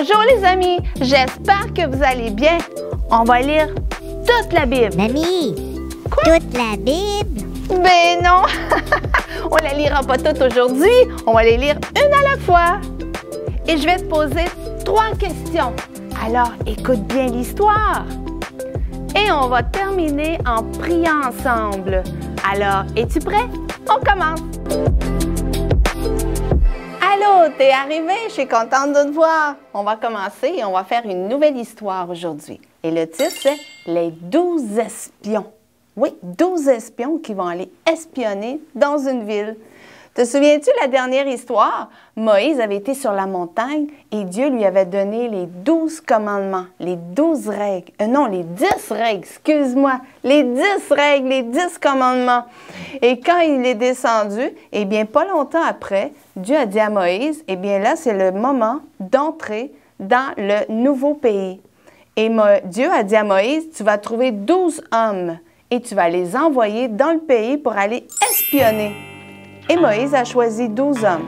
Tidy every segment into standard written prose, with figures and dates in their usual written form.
Bonjour les amis, j'espère que vous allez bien. On va lire toute la Bible. Mamie, Quoi? toute la Bible? Ben non, on la lira pas toute aujourd'hui, on va les lire une à la fois. Et je vais te poser 3 questions. Alors, écoute bien l'histoire. Et on va terminer en priant ensemble. Alors, es-tu prêt? On commence. Allô, t'es arrivé? Je suis contente de te voir. On va commencer et on va faire une nouvelle histoire aujourd'hui. Et le titre, c'est « Les 12 espions ». Oui, 12 espions qui vont aller espionner dans une ville. Te souviens-tu la dernière histoire? Moïse avait été sur la montagne et Dieu lui avait donné les 12 commandements, les 12 règles. Non, les 10 règles, excuse-moi. Les 10 règles, les 10 commandements. Et quand il est descendu, eh bien, pas longtemps après, Dieu a dit à Moïse, eh bien là, c'est le moment d'entrer dans le nouveau pays. Et Dieu a dit à Moïse, tu vas trouver 12 hommes et tu vas les envoyer dans le pays pour aller espionner. Et Moïse a choisi 12 hommes.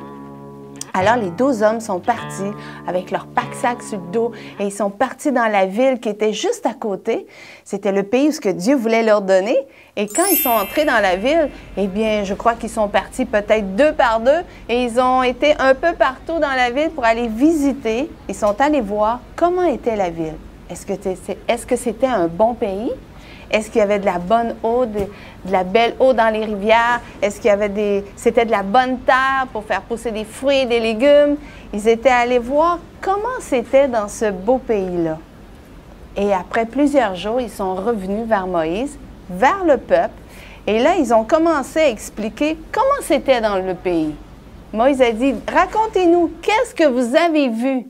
Alors, les 12 hommes sont partis avec leur pack-sac sur le dos et ils sont partis dans la ville qui était juste à côté. C'était le pays où ce que Dieu voulait leur donner. Et quand ils sont entrés dans la ville, eh bien, je crois qu'ils sont partis peut-être 2 par 2 et ils ont été un peu partout dans la ville pour aller visiter. Ils sont allés voir comment était la ville. Est-ce que c'était un bon pays? Est-ce qu'il y avait de la bonne eau, de la belle eau dans les rivières? Est-ce qu'il y avait c'était de la bonne terre pour faire pousser des fruits et des légumes? Ils étaient allés voir comment c'était dans ce beau pays-là. Et après plusieurs jours, ils sont revenus vers Moïse, vers le peuple. Et là, ils ont commencé à expliquer comment c'était dans le pays. Moïse a dit, racontez-nous, qu'est-ce que vous avez vu?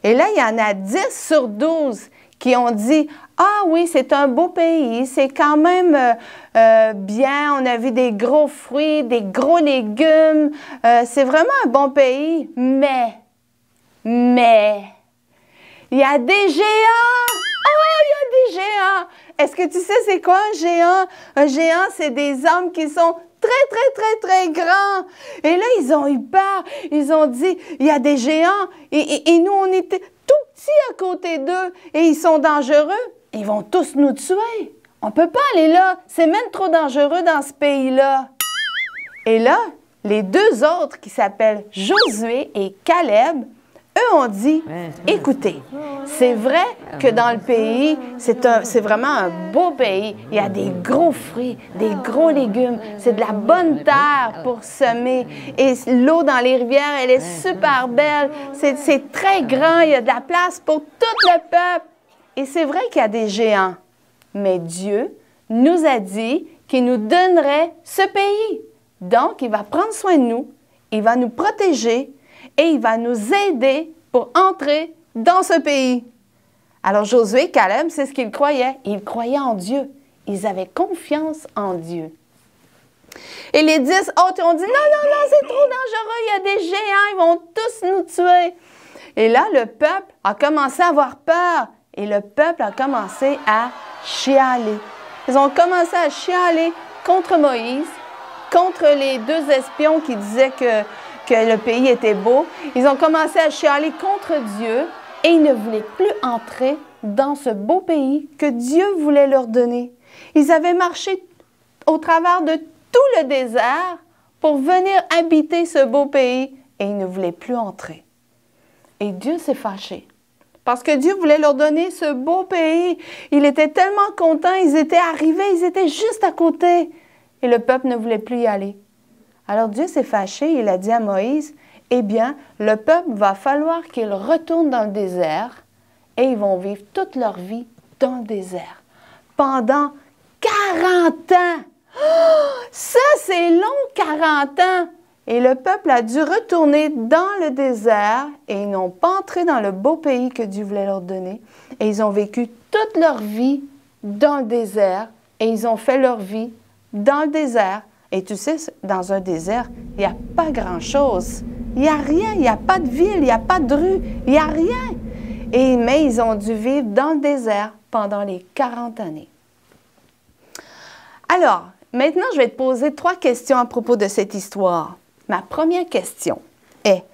Et là, il y en a 10 sur 12 qui ont dit, ah oui, c'est un beau pays, c'est quand même bien, on a vu des gros fruits, des gros légumes, c'est vraiment un bon pays, mais, il y a des géants! Oh, il y a des géants! Est-ce que tu sais c'est quoi un géant? Un géant, c'est des hommes qui sont très grands. Et là, ils ont eu peur, ils ont dit, il y a des géants, et nous, on était tout petits à côté d'eux, et ils sont dangereux. Ils vont tous nous tuer. On ne peut pas aller là. C'est même trop dangereux dans ce pays-là. Et là, les 2 autres qui s'appellent Josué et Caleb, eux ont dit, écoutez, c'est vrai que dans le pays, c'est vraiment un beau pays. Il y a des gros fruits, des gros légumes. C'est de la bonne terre pour semer. Et l'eau dans les rivières, elle est super belle. C'est très grand. Il y a de la place pour tout le peuple. Et c'est vrai qu'il y a des géants, mais Dieu nous a dit qu'il nous donnerait ce pays. Donc, il va prendre soin de nous, il va nous protéger et il va nous aider pour entrer dans ce pays. Alors, Josué et Caleb, c'est ce qu'ils croyaient. Ils croyaient en Dieu. Ils avaient confiance en Dieu. Et les 10 autres ont dit, non, c'est trop dangereux, il y a des géants, ils vont tous nous tuer. Et là, le peuple a commencé à avoir peur. Et le peuple a commencé à chialer. Ils ont commencé à chialer contre Moïse, contre les 2 espions qui disaient que le pays était beau. Ils ont commencé à chialer contre Dieu et ils ne voulaient plus entrer dans ce beau pays que Dieu voulait leur donner. Ils avaient marché au travers de tout le désert pour venir habiter ce beau pays et ils ne voulaient plus entrer. Et Dieu s'est fâché. Parce que Dieu voulait leur donner ce beau pays. Il était tellement content, ils étaient arrivés, ils étaient juste à côté. Et le peuple ne voulait plus y aller. Alors Dieu s'est fâché, il a dit à Moïse, eh bien, le peuple va falloir qu'il retourne dans le désert et ils vont vivre toute leur vie dans le désert. Pendant 40 ans! Oh, ça, c'est long, 40 ans! Et le peuple a dû retourner dans le désert et ils n'ont pas entré dans le beau pays que Dieu voulait leur donner. Et ils ont vécu toute leur vie dans le désert et ils ont fait leur vie dans le désert. Et tu sais, dans un désert, il n'y a pas grand-chose. Il n'y a rien, il n'y a pas de ville, il n'y a pas de rue, il n'y a rien. Mais ils ont dû vivre dans le désert pendant les 40 années. Alors, maintenant, je vais te poser 3 questions à propos de cette histoire. Ma première question est,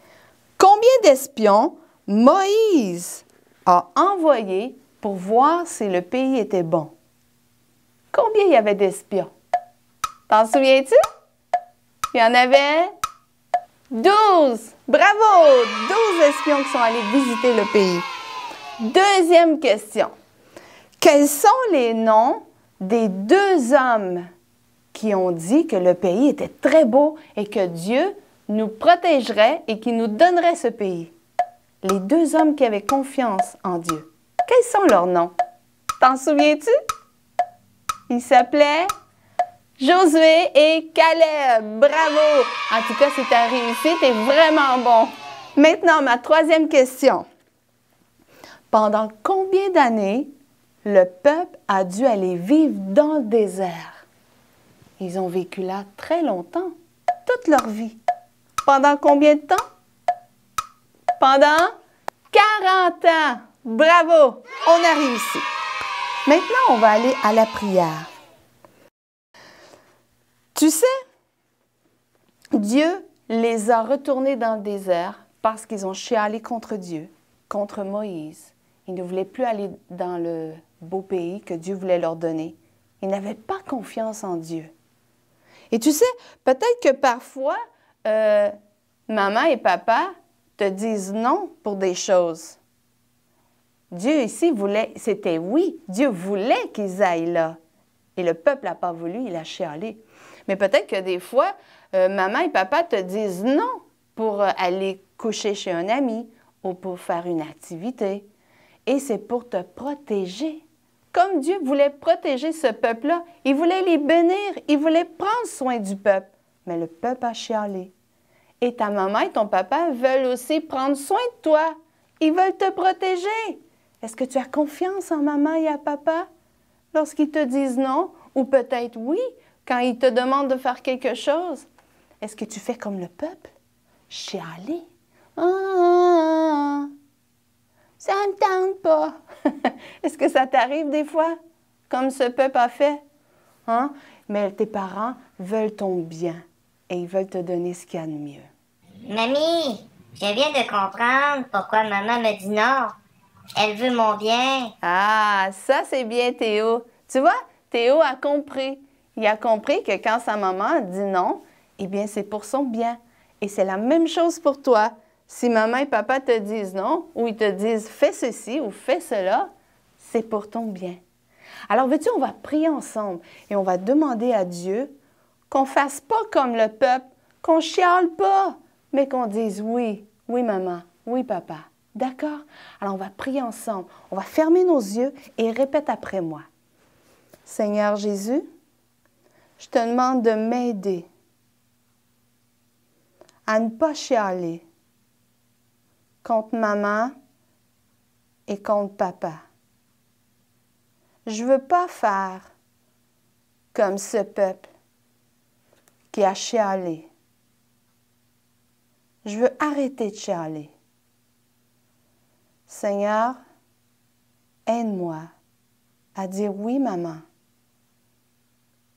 combien d'espions Moïse a envoyé pour voir si le pays était bon. Combien il y avait d'espions? T'en souviens-tu? Il y en avait 12. Bravo! 12 espions qui sont allés visiter le pays. Deuxième question. Quels sont les noms des 2 hommes qui ont dit que le pays était très beau et que Dieu nous protégerait et qui nous donnerait ce pays? Les 2 hommes qui avaient confiance en Dieu. Quels sont leurs noms? T'en souviens-tu? Ils s'appelaient Josué et Caleb. Bravo! En tout cas, c'est ta réussite, t'es vraiment bon. Maintenant, ma 3e question. Pendant combien d'années le peuple a dû aller vivre dans le désert? Ils ont vécu là très longtemps, toute leur vie. Pendant combien de temps? Pendant 40 ans. Bravo! On a réussi. Maintenant, on va aller à la prière. Tu sais, Dieu les a retournés dans le désert parce qu'ils ont chialé contre Dieu, contre Moïse. Ils ne voulaient plus aller dans le beau pays que Dieu voulait leur donner. Ils n'avaient pas confiance en Dieu. Et tu sais, peut-être que parfois, maman et papa te disent non pour des choses. Dieu ici voulait, c'était oui, Dieu voulait qu'ils aillent là. Et le peuple n'a pas voulu, il a chialé. Mais peut-être que des fois, maman et papa te disent non pour aller coucher chez un ami ou pour faire une activité. Et c'est pour te protéger. Comme Dieu voulait protéger ce peuple-là, il voulait les bénir, il voulait prendre soin du peuple. Mais le peuple a chialé. Et ta maman et ton papa veulent aussi prendre soin de toi. Ils veulent te protéger. Est-ce que tu as confiance en maman et à papa lorsqu'ils te disent non? Ou peut-être oui, quand ils te demandent de faire quelque chose. Est-ce que tu fais comme le peuple? Chialer. Ça ne me tente pas. Est-ce que ça t'arrive des fois, comme ce peuple a fait? Hein? Mais tes parents veulent ton bien et ils veulent te donner ce qu'il y a de mieux. Mamie, je viens de comprendre pourquoi maman me dit non. Elle veut mon bien. Ah, ça c'est bien Théo. Tu vois, Théo a compris. Il a compris que quand sa maman dit non, eh bien c'est pour son bien. Et c'est la même chose pour toi. Si maman et papa te disent non, ou ils te disent fais ceci ou fais cela, c'est pour ton bien. Alors veux-tu, on va prier ensemble et on va demander à Dieu qu'on ne fasse pas comme le peuple, qu'on ne chiale pas, mais qu'on dise oui, oui maman, oui papa. D'accord? Alors on va prier ensemble. On va fermer nos yeux et répète après moi. Seigneur Jésus, je te demande de m'aider à ne pas chialer contre maman et contre papa. Je ne veux pas faire comme ce peuple qui a chialé. Je veux arrêter de chialer. Seigneur, aide-moi à dire oui, maman.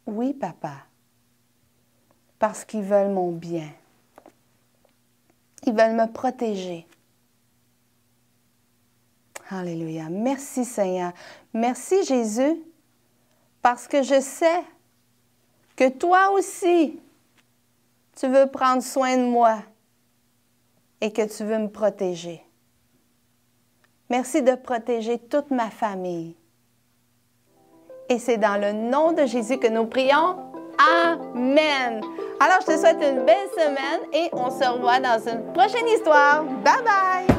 Oui, papa. Parce qu'ils veulent mon bien. Ils veulent me protéger. Alléluia. Merci, Seigneur. Merci, Jésus, parce que je sais que toi aussi, tu veux prendre soin de moi et que tu veux me protéger. Merci de protéger toute ma famille. Et c'est dans le nom de Jésus que nous prions. Amen. Alors, je te souhaite une belle semaine et on se revoit dans une prochaine histoire. Bye bye!